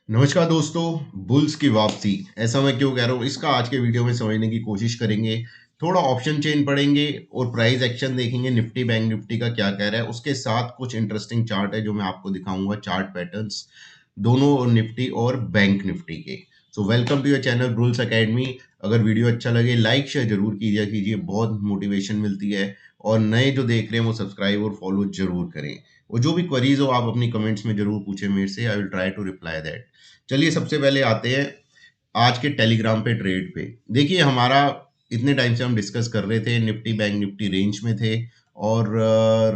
नमस्कार दोस्तों। बुल्स की वापसी, ऐसा मैं क्यों कह रहा हूँ इसका आज के वीडियो में समझने की कोशिश करेंगे। थोड़ा ऑप्शन चेन पढ़ेंगे और प्राइस एक्शन देखेंगे, निफ्टी बैंक निफ्टी का क्या कह रहा है। उसके साथ कुछ इंटरेस्टिंग चार्ट है जो मैं आपको दिखाऊंगा, चार्ट पैटर्न्स दोनों निफ्टी और बैंक निफ्टी के। So welcome to your channel Bulls Academy. अगर वीडियो अच्छा लगे लाइक शेयर जरूर कीजिए, बहुत मोटिवेशन मिलती है। और नए जो देख रहे हैं वो सब्सक्राइब और फॉलो जरूर करें। और जो भी क्वेरीज हो आप अपनी कमेंट्स में जरूर पूछें मेरे से, I will try to reply that. चलिए सबसे पहले आते हैं आज के टेलीग्राम पे ट्रेड पे। देखिए हमारा इतने टाइम से हम डिस्कस कर रहे थे, निफ्टी बैंक निफ्टी रेंज में थे। और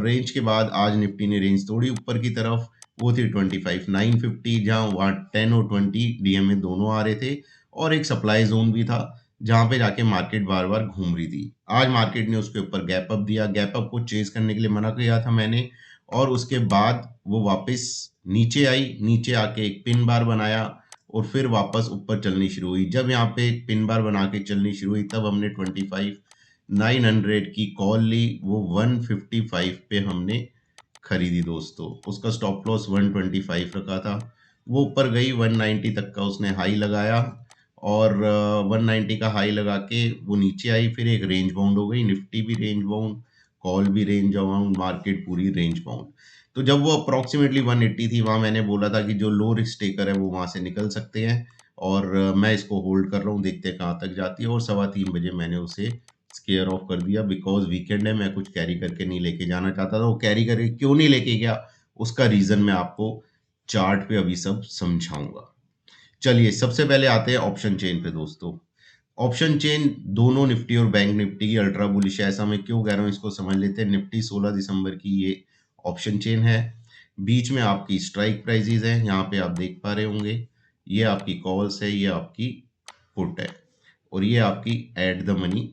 रेंज के बाद आज निफ्टी ने रेंज तोड़ी ऊपर की तरफ। वो थी 25,950, जहाँ वहाँ 10 और 20 डीएम में दोनों आ रहे थे। और एक सप्लाई जोन भी था जहाँ पे जाके मार्केट बार बार घूम रही थी। आज मार्केट ने उसके ऊपर गैप अप दिया, गैप अप को चेज करने के लिए मना किया था मैंने। और उसके बाद वो वापस नीचे आई, नीचे आके एक पिन बार बनाया और फिर वापस ऊपर चलनी शुरू हुई। जब यहाँ पे एक पिन बार बना के चलनी शुरू हुई तब हमने 25,900 की कॉल ली। वो 155 पे हमने खरीदी दोस्तों। उसका स्टॉप लॉस 125 रखा था। वो ऊपर गई 190 तक का उसने हाई लगाया। और 190 का हाई लगा के वो नीचे आई, फिर एक रेंज बाउंड हो गई। निफ्टी भी रेंज बाउंड, कॉल भी रेंज बाउंड, मार्केट पूरी रेंज बाउंड। तो जब वो अप्रोक्सीमेटली 180 थी वहां मैंने बोला था कि जो लो रिस्क टेकर है वो वहां से निकल सकते हैं। और मैं इसको होल्ड कर रहा हूँ, देखते हैं कहाँ तक जाती है। और 3:15 बजे मैंने उसे स्केयर ऑफ कर दिया, बिकॉज वीकेंड है, मैं कुछ कैरी करके नहीं लेके जाना चाहता था। वो कैरी करके क्यों नहीं लेके गया उसका रीजन मैं आपको चार्ट पे अभी सब समझाऊंगा। चलिए सबसे पहले आते हैं ऑप्शन चेन पे दोस्तों। ऑप्शन चेन दोनों निफ्टी और बैंक निफ्टी की अल्ट्रा बुलिश है। ऐसा मैं क्यों कह रहा हूँ इसको समझ लेते हैं। निफ्टी 16 दिसंबर की ये ऑप्शन चेन है। बीच में आपकी स्ट्राइक प्राइजेज है, यहाँ पे आप देख पा रहे होंगे। ये आपकी कॉल्स है, ये आपकी पुट है, और ये आपकी at the money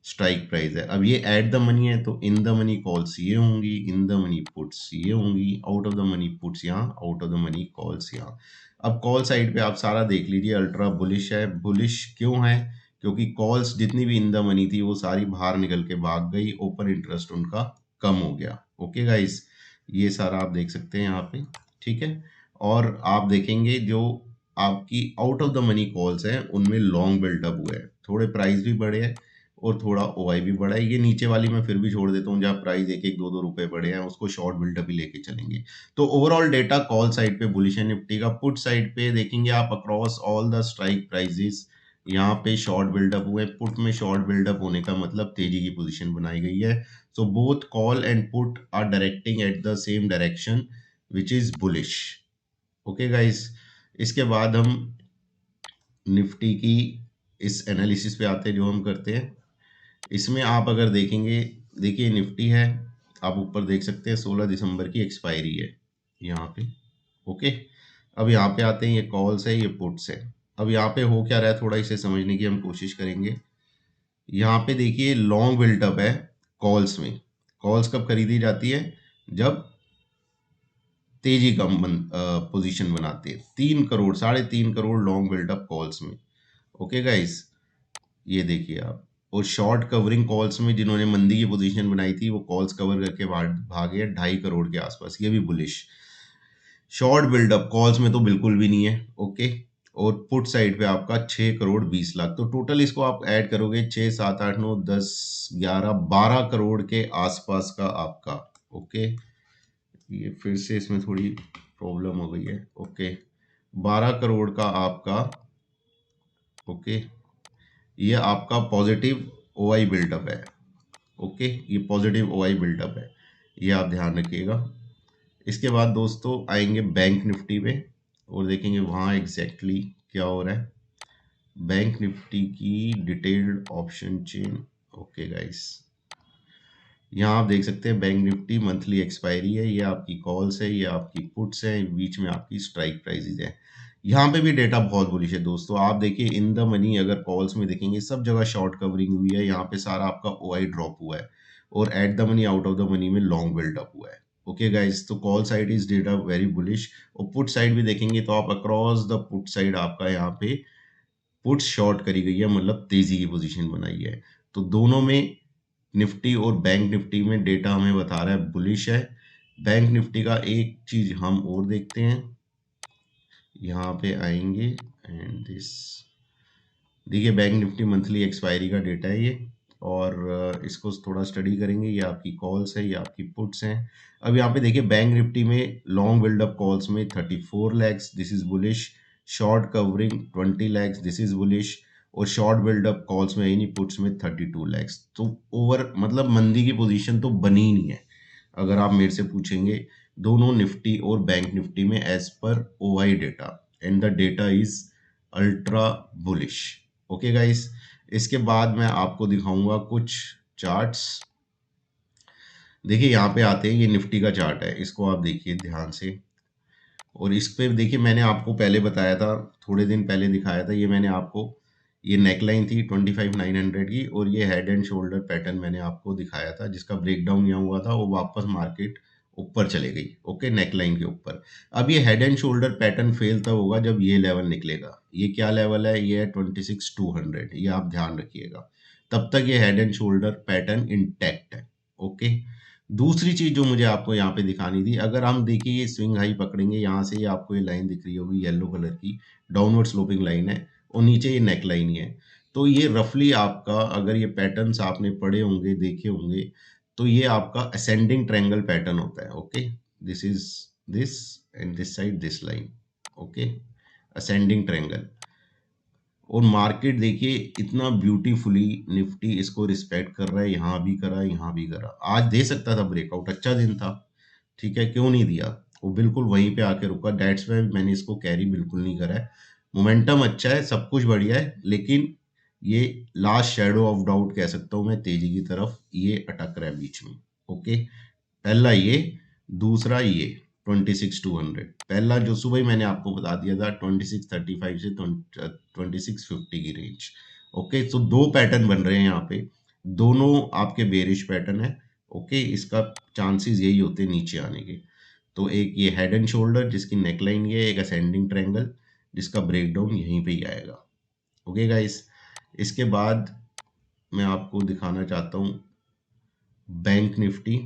strike price है। अब ये एट द मनी है तो इन द मनी कॉल्स ये होंगी, इन द मनी पुट्स ये होंगी, out of the money puts यहाँ, out of the money calls यहाँ। अब कॉल साइड पे आप सारा देख लीजिए, अल्ट्रा बुलिश है। बुलिश क्यों है? क्योंकि कॉल्स जितनी भी इन द मनी थी वो सारी बाहर निकल के भाग गई, ओपन इंटरेस्ट उनका कम हो गया। ओके गाइस, ये सारा आप देख सकते हैं यहाँ पे, ठीक है। और आप देखेंगे जो आपकी out of the money calls हैं उनमें लॉन्ग बिल्डअप हुए हैं, थोड़े प्राइस भी बढ़े हैं और थोड़ा ओआई भी बढ़ा है। ये नीचे वाली मैं फिर भी छोड़ देता हूँ, जहाँ प्राइस एक एक दो दो रुपए बढ़े हैं उसको शॉर्ट बिल्डअप ही लेके चलेंगे। तो ओवरऑल डेटा कॉल साइड पे बुलिश है निफ्टी का। पुट साइड पे देखेंगे आप, across all the strike prices यहाँ पे शॉर्ट बिल्डअप हुए। पुट में शॉर्ट बिल्डअप होने का मतलब तेजी की पोजीशन बनाई गई है। So both call and put are directing at the same direction which is bullish. Okay guys, इसके बाद हम निफ्टी की इस एनालिसिस पे आते हैं जो हम करते हैं। इसमें आप अगर देखेंगे, देखिए निफ्टी है, आप ऊपर देख सकते हैं 16 दिसंबर की एक्सपायरी है यहाँ पे। ओके, अब यहाँ पे आते हैं, ये कॉल्स है ये पुट्स है। अब यहाँ पे हो क्या रहा है थोड़ा इसे समझने की हम कोशिश करेंगे। यहाँ पे देखिए लॉन्ग बिल्टअप है कॉल्स में। कॉल्स कब खरीदी जाती है? जब तेजी का पोजीशन बनाते हैं। 3 crore, 3.5 crore long built up calls में। ओके गाइस, ये देखिए आप। और शॉर्ट कवरिंग कॉल्स में जिन्होंने मंदी की पोजीशन बनाई थी वो कॉल्स कवर करके भागे 2.5 करोड़ के आसपास, ये भी बुलिश। शॉर्ट बिल्डअप कॉल्स में तो बिल्कुल भी नहीं है। ओके, और पुट साइड पे आपका 6 करोड़ 20 लाख। तो टोटल इसको आप ऐड करोगे 6 7 8 9 10 11 12 करोड़ के आसपास का आपका। ओके, ये फिर से इसमें थोड़ी प्रॉब्लम हो गई है। ओके, 12 करोड़ का आपका। ओके, ये आपका पॉजिटिव ओआई बिल्डअप है। ओके, ये पॉजिटिव ओआई बिल्डअप है, ये आप ध्यान रखिएगा। इसके बाद दोस्तों आएंगे बैंक निफ्टी पे और देखेंगे वहाँ एग्जैक्टली क्या हो रहा है। बैंक निफ्टी की detailed option chain. Okay guys, यहाँ आप देख सकते हैं बैंक निफ्टी मंथली एक्सपायरी है, ये आपकी कॉल्स है, ये आपकी पुट्स है, बीच में आपकी स्ट्राइक प्राइसेस है। यहाँ पे भी डेटा बहुत बुलिश है दोस्तों। आप देखिए इन द मनी अगर कॉल्स में देखेंगे सब जगह शॉर्ट कवरिंग हुई है, यहाँ पे सारा आपका ओआई ड्रॉप हुआ है। और at the money out of the money में लॉन्ग बिल्डअप हुआ है। ओके गाइस, तो call side is data very bullish. और पुट साइड भी देखेंगे तो आप अक्रॉस द पुट साइड आपका यहाँ पे पुट शॉर्ट करी गई है, मतलब तेजी की पोजीशन बनाई है। तो दोनों में निफ्टी और बैंक निफ्टी में डेटा हमें बता रहा है बुलिश है। बैंक निफ्टी का एक चीज हम और देखते हैं, यहाँ पे आएंगे एंड दिस, देखिए बैंक निफ्टी मंथली एक्सपायरी का डेटा है ये, और इसको थोड़ा स्टडी करेंगे। ये आपकी कॉल्स है, ये आपकी पुट्स हैं। अब यहाँ पे देखिए बैंक निफ्टी में लॉन्ग बिल्डअप कॉल्स में 34 lakhs, this is bullish. Short covering 20 lakhs, this is bullish. और शॉर्ट बिल्डअप कॉल्स में यानी पुट्स में 32 लैक्स। तो ओवर मतलब मंदी की पोजीशन तो बनी ही नहीं है अगर आप मेरे से पूछेंगे, दोनों निफ्टी और बैंक निफ्टी में एज पर OI data, and the data is ultra bullish. Okay guys, इसके बाद मैं आपको दिखाऊंगा कुछ चार्ट्स। देखिए यहाँ पे आते हैं, ये निफ्टी का चार्ट है, इसको आप देखिए ध्यान से। और इस पे देखिए मैंने आपको पहले बताया था, थोड़े दिन पहले दिखाया था, ये मैंने आपको, ये नेकलाइन थी 25,900 की, और ये हेड एंड शोल्डर पैटर्न मैंने आपको दिखाया था, जिसका ब्रेकडाउन यहाँ हुआ था, वो वापस मार्केट ऊपर चले गई। ओके, नेकलाइन के ऊपर। अब ये head and shoulder pattern fail तब होगा जब ये लेवल निकलेगा। ये क्या लेवल है? ये है 26,200, ये आप ध्यान रखिएगा। तब तक ये head and shoulder pattern intact है। ओके, दूसरी चीज जो मुझे आपको यहाँ पे दिखानी थी, अगर हम देखिए ये स्विंग हाई पकड़ेंगे, यहाँ से ये आपको ये लाइन दिख रही होगी येलो कलर की, डाउनवर्ड स्लोपिंग लाइन है, और नीचे ये नेक लाइन ही है। तो ये रफली आपका, अगर ये पैटर्न्स आपने पढ़े होंगे, देखे होंगे, तो ये आपका असेंडिंग ट्रायंगल पैटर्न होता है। Okay, this is this and this side this line. Okay, ascending triangle. और मार्केट देखिए इतना ब्यूटीफुली निफ्टी इसको रिस्पेक्ट कर रहा है, यहाँ भी करा, यहाँ भी करा। आज दे सकता था ब्रेकआउट, अच्छा दिन था, ठीक है, क्यों नहीं दिया? वो बिल्कुल वहीं पे आके रुका, डेट्स में मैंने इसको कैरी बिल्कुल नहीं करा है। मोमेंटम अच्छा है, सब कुछ बढ़िया है, लेकिन ये लास्ट शेडो ऑफ डाउट कह सकता हूँ मैं तेजी की तरफ, ये अटक रहा है बीच में। ओके, पहला ये, दूसरा ये 26,200, पहला जो सुबह ही मैंने आपको बता दिया था 2635 से 2650 की रेंज। ओके, तो दो पैटर्न बन रहे हैं यहाँ पे, दोनों आपके बेरिश पैटर्न है। ओके, इसका चांसेस यही होते हैं नीचे आने के। तो एक ये हेड एंड शोल्डर जिसकी नेकलाइन ये, एक असेंडिंग ट्रायंगल जिसका ब्रेकडाउन यहीं पे ही आएगा। ओके गाइस, इसके बाद मैं आपको दिखाना चाहता हूँ बैंक निफ्टी।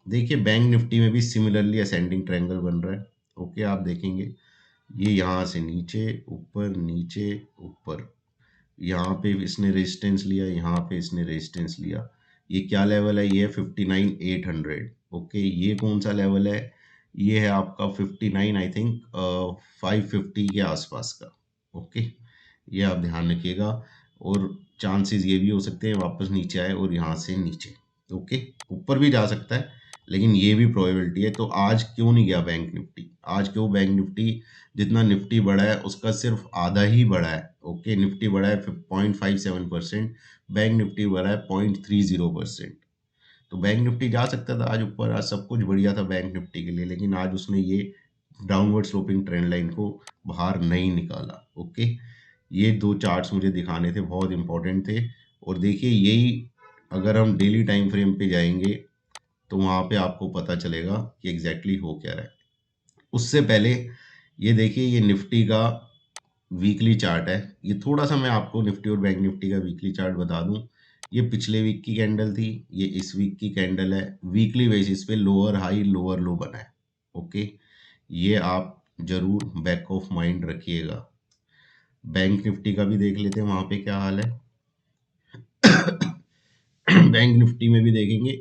देखिए बैंक निफ्टी में भी सिमिलरली असेंडिंग ट्रायंगल बन रहा है। ओके, आप देखेंगे ये यहाँ से नीचे, ऊपर, नीचे, ऊपर, यहाँ पे इसने रेजिस्टेंस लिया, यहाँ पे इसने रेजिस्टेंस लिया। ये क्या लेवल है? ये है 59,800। ओके, ये कौन सा लेवल है? ये है आपका 59, आई थिंक 550 के आसपास का। ओके, ये आप ध्यान रखिएगा। और चांसेस ये भी हो सकते हैं वापस नीचे आए और यहाँ से नीचे। ओके, ऊपर भी जा सकता है, लेकिन ये भी प्रोबेबिलिटी है। तो आज क्यों नहीं गया बैंक निफ्टी? आज क्यों बैंक निफ्टी, जितना निफ्टी बढ़ा है उसका सिर्फ आधा ही बढ़ा है। ओके, निफ्टी बढ़ा है 0.57%, बैंक निफ्टी बढ़ा है 0.30%। तो बैंक निफ्टी जा सकता था आज ऊपर, आज सब कुछ बढ़िया था बैंक निफ्टी के लिए, लेकिन आज उसने ये डाउनवर्ड स्लोपिंग ट्रेंड लाइन को बाहर नहीं निकाला। ओके, ये दो चार्ट्स मुझे दिखाने थे, बहुत इंपॉर्टेंट थे। और देखिए यही, अगर हम डेली टाइम फ्रेम पे जाएंगे तो वहाँ पे आपको पता चलेगा कि एग्जैक्टली हो क्या रहा है। उससे पहले ये देखिए, ये निफ्टी का वीकली चार्ट है। ये थोड़ा सा मैं आपको निफ्टी और बैंक निफ्टी का वीकली चार्ट बता दूं। ये पिछले वीक की कैंडल थी, ये इस वीक की कैंडल है। वीकली बेसिस पे लोअर हाई लोअर लो बना है। ओके, ये आप जरूर बैक ऑफ माइंड रखिएगा। बैंक निफ्टी का भी देख लेते हैं वहां पे क्या हाल है। बैंक निफ्टी में भी देखेंगे,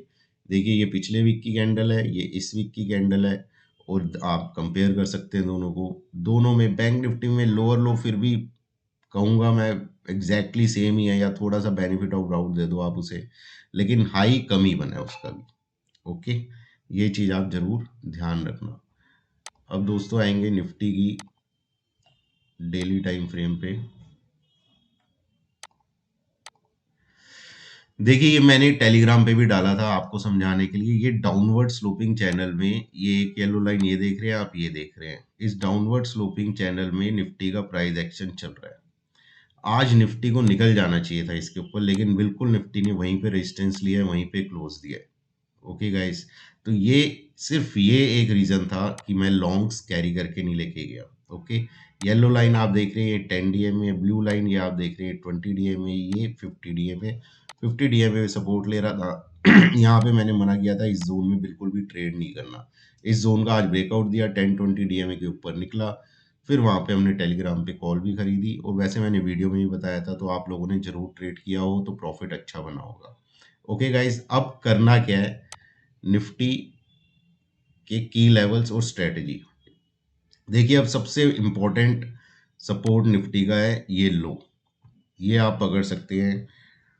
देखिए ये पिछले वीक की कैंडल है, ये इस वीक की कैंडल है, और आप कंपेयर कर सकते हैं दोनों को। दोनों में बैंक निफ्टी में लोअर लो फिर भी कहूँगा मैं एग्जैक्टली सेम ही है, या थोड़ा सा बेनिफिट ऑफ डाउट दे दो आप उसे, लेकिन हाई कम ही बना है उसका भी। ओके, ये चीज़ आप जरूर ध्यान रखना। अब दोस्तों आएंगे निफ्टी की डेली टाइम फ्रेम पे। देखिए ये मैंने टेलीग्राम पे भी डाला था आपको समझाने के लिए। ये डाउनवर्ड स्लोपिंग चैनल में, ये एक येलो लाइन ये देख रहे हैं आप, ये देख रहे हैं, इस डाउनवर्ड स्लोपिंग चैनल में निफ्टी का प्राइस एक्शन चल रहा है। आज निफ्टी को निकल जाना चाहिए था इसके ऊपर, लेकिन बिल्कुल निफ्टी ने वहीं पे रेजिस्टेंस लिया है, वहीं पे क्लोज दिया है। ओके गाइस, तो ये सिर्फ ये एक रीजन था कि मैं लॉन्ग्स कैरी करके नहीं लेके गया। ओके, येलो लाइन आप देख रहे हैं 10 डीएम में, ब्लू लाइन ये आप देख रहे हैं 20 डीएम में, ये 50 डीएम में। 50 डीएम में सपोर्ट ले रहा था। यहाँ पे मैंने मना किया था इस जोन में बिल्कुल भी ट्रेड नहीं करना। इस जोन का आज ब्रेकआउट दिया, 10-20 डीएम के ऊपर निकला, फिर वहाँ पे हमने टेलीग्राम पे कॉल भी खरीदी, और वैसे मैंने वीडियो में भी बताया था, तो आप लोगों ने ज़रूर ट्रेड किया हो तो प्रॉफिट अच्छा बना होगा। ओके गाइस, अब करना क्या है, निफ्टी के की लेवल्स और स्ट्रेटजी देखिए। अब सबसे इम्पोर्टेंट सपोर्ट निफ्टी का है ये लो, ये आप पकड़ सकते हैं।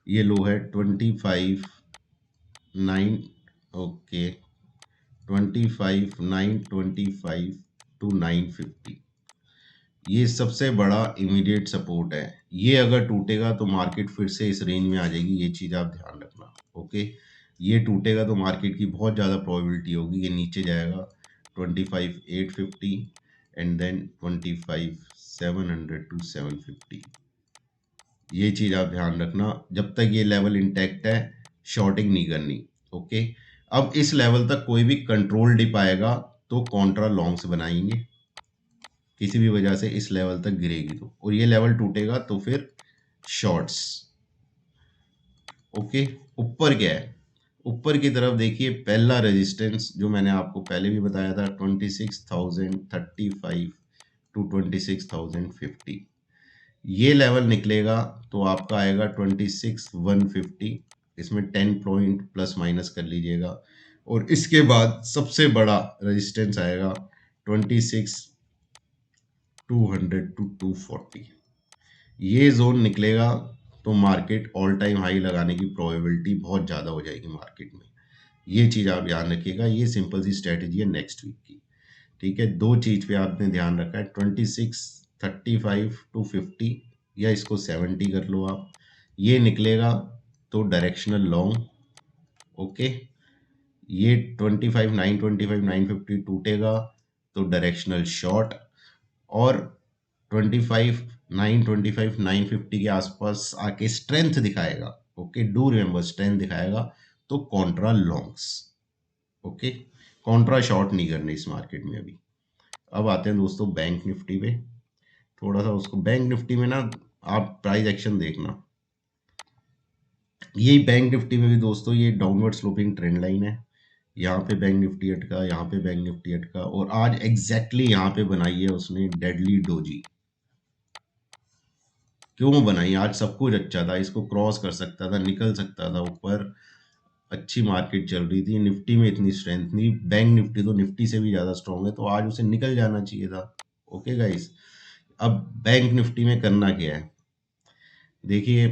ये लो है 25,9, ओके, 25,925 टू 950, ये सबसे बड़ा इमीडिएट सपोर्ट है। ये अगर टूटेगा तो मार्केट फिर से इस रेंज में आ जाएगी, ये चीज़ आप ध्यान रखना। ओके, ये टूटेगा तो मार्केट की बहुत ज़्यादा प्रोबेबिलिटी होगी ये नीचे जाएगा 25,850 एंड देन 25,700 टू 750। ये चीज़ आप ध्यान रखना, जब तक ये लेवल इंटैक्ट है शॉर्टिंग नहीं करनी। ओके, अब इस लेवल तक कोई भी कंट्रोल डिप आएगा तो कॉन्ट्रा लॉन्ग्स बनाएंगे, किसी भी वजह से इस लेवल तक गिरेगी तो, और ये लेवल टूटेगा तो फिर शॉर्ट्स। ओके, ऊपर क्या है, ऊपर की तरफ देखिए, पहला रेजिस्टेंस जो मैंने आपको पहले भी बताया था 26,035 टू 26,050, ये लेवल निकलेगा तो आपका आएगा 26,150, इसमें 10 पॉइंट प्लस माइनस कर लीजिएगा। और इसके बाद सबसे बड़ा रेजिस्टेंस आएगा 26,200 टू 240, ये जोन निकलेगा तो मार्केट ऑल टाइम हाई लगाने की प्रोबेबिलिटी बहुत ज़्यादा हो जाएगी मार्केट में। ये चीज़ आप ध्यान रखिएगा, ये सिंपल सी स्ट्रेटेजी है नेक्स्ट वीक की। ठीक है, दो चीज़ पे आपने ध्यान रखा है, 2635 टू 50, या इसको 70 कर लो आप, ये निकलेगा तो डायरेक्शनल लॉन्ग। ओके, ये 25,925 टूटेगा तो डायरेक्शनल शॉर्ट, और 25,925 950 के आसपास आके स्ट्रेंथ दिखाएगा। ओके, डू रिमेंबर स्ट्रेंथ दिखाएगा तो Contra longs. Okay, Contra short नहीं करने इस मार्केट में अभी। अब आते हैं दोस्तों बैंक निफ्टी पे, थोड़ा सा उसको, बैंक निफ्टी में ना आप प्राइस एक्शन देखना, यही बैंक निफ्टी में भी दोस्तों ये डाउनवर्ड स्लोपिंग ट्रेंड लाइन है। यहाँ पे बैंक निफ्टी अटका, यहाँ पे बैंक निफ्टी अटका, और आज एग्जैक्टली यहाँ पे बनाई है उसने डेडली डोजी। क्यों बनाई, आज सब कुछ अच्छा था, इसको क्रॉस कर सकता था, निकल सकता था ऊपर, अच्छी मार्केट चल रही थी, निफ्टी में इतनी स्ट्रेंथ नहीं, बैंक निफ्टी तो निफ्टी से भी ज़्यादा स्ट्रॉन्ग है, तो आज उसे निकल जाना चाहिए था। ओके गाइस, अब बैंक निफ्टी में करना क्या है, देखिए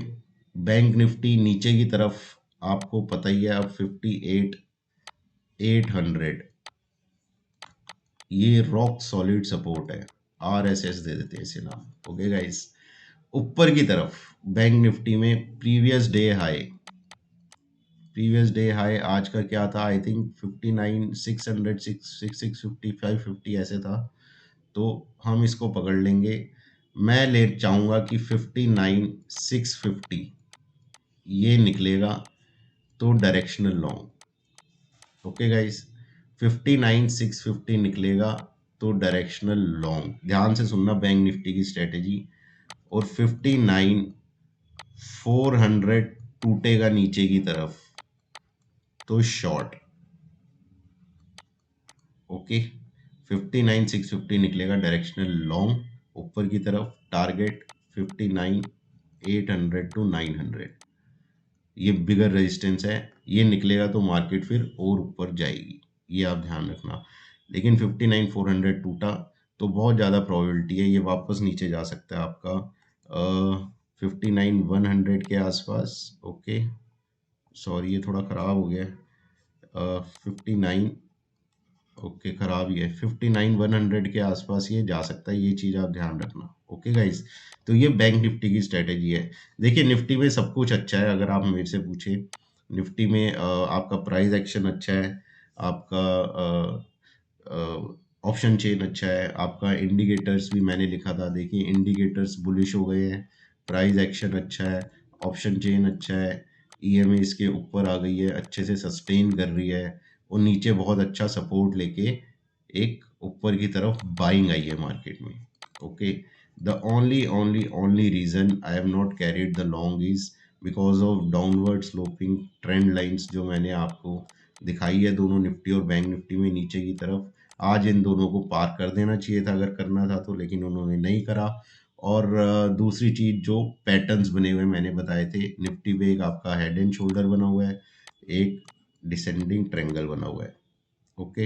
बैंक निफ्टी नीचे की तरफ आपको पता ही है, अब 58,800 ये रॉक सॉलिड सपोर्ट है, RSS दे देते हैं इसे नाम। ओके गाइस, ऊपर की तरफ बैंक निफ्टी में प्रीवियस डे हाई आज का क्या था, आई थिंक 59,600 655 50 ऐसे था, तो हम इसको पकड़ लेंगे। मैं ले चाहूँगा कि 59,650 ये निकलेगा तो डायरेक्शनल लॉन्ग। ओके गाइस, 59,650 निकलेगा तो डायरेक्शनल लॉन्ग, ध्यान से सुनना बैंक निफ्टी की स्ट्रेटेजी। और 59,400 टूटेगा नीचे की तरफ तो शॉर्ट। ओके, 59,650 निकलेगा डायरेक्शनल लॉन्ग, ऊपर की तरफ टारगेट 59,800 टू 900, ये बिगर रेजिस्टेंस है, ये निकलेगा तो मार्केट फिर और ऊपर जाएगी, ये आप ध्यान रखना। लेकिन 59,400 टूटा तो बहुत ज़्यादा प्रोबेबिलिटी है ये वापस नीचे जा सकता है आपका 59,100 के आसपास। ओके, सॉरी ये थोड़ा ख़राब हो गया, 59, ओके ख़राब ही है, 59,100 के आसपास ये जा सकता है, ये चीज़ आप ध्यान रखना। ओके गाइस, तो ये बैंक निफ्टी की स्ट्रेटेजी है। देखिए निफ्टी में सब कुछ अच्छा है, अगर आप मेरे से पूछें, निफ्टी में आपका प्राइस एक्शन अच्छा है, आपका ऑप्शन चेन अच्छा है, आपका इंडिकेटर्स भी मैंने लिखा था, देखिए इंडिकेटर्स बुलिश हो गए हैं, प्राइस एक्शन अच्छा है, ऑप्शन चेन अच्छा है, EMA इसके ऊपर आ गई है, अच्छे से सस्टेन कर रही है, और नीचे बहुत अच्छा सपोर्ट लेके एक ऊपर की तरफ बाइंग आई है मार्केट में। Okay, the only reason I have not carried the long is because of downward sloping trend lines जो मैंने आपको दिखाई है दोनों निफ्टी और बैंक निफ्टी में नीचे की तरफ, आज इन दोनों को पार कर देना चाहिए था अगर करना था तो, लेकिन उन्होंने नहीं करा। और दूसरी चीज़ जो पैटर्न्स बने हुए मैंने बताए थे, निफ्टी पे एक आपका हेड एंड शोल्डर बना हुआ है, एक डिसेंडिंग ट्रायंगल बना हुआ है। ओके,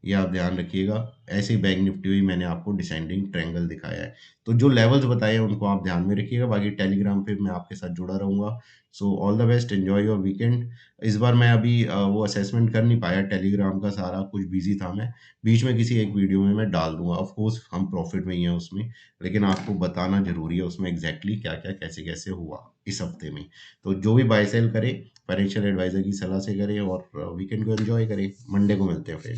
ये आप ध्यान रखिएगा। ऐसे ही बैंक निफ्टी भी मैंने आपको डिसेंडिंग ट्रायंगल दिखाया है। तो जो लेवल्स बताए हैं उनको आप ध्यान में रखिएगा। बाकी टेलीग्राम पे मैं आपके साथ जुड़ा रहूँगा। So all the best, enjoy your weekend. इस बार मैं अभी वो असेसमेंट कर नहीं पाया टेलीग्राम का सारा, कुछ बिज़ी था मैं। बीच में किसी एक वीडियो में मैं डाल दूँगा। ऑफ कोर्स हम प्रॉफ़िट में ही हैं उसमें, लेकिन आपको बताना ज़रूरी है उसमें एग्ज़ैक्टली क्या-क्या, कैसे-कैसे हुआ इस हफ्ते में। तो जो भी बाय सेल करे फाइनेंशियल एडवाइज़र की सलाह से करें और वीकेंड को एन्जॉय करें। मंडे को मिलते हैं फिर।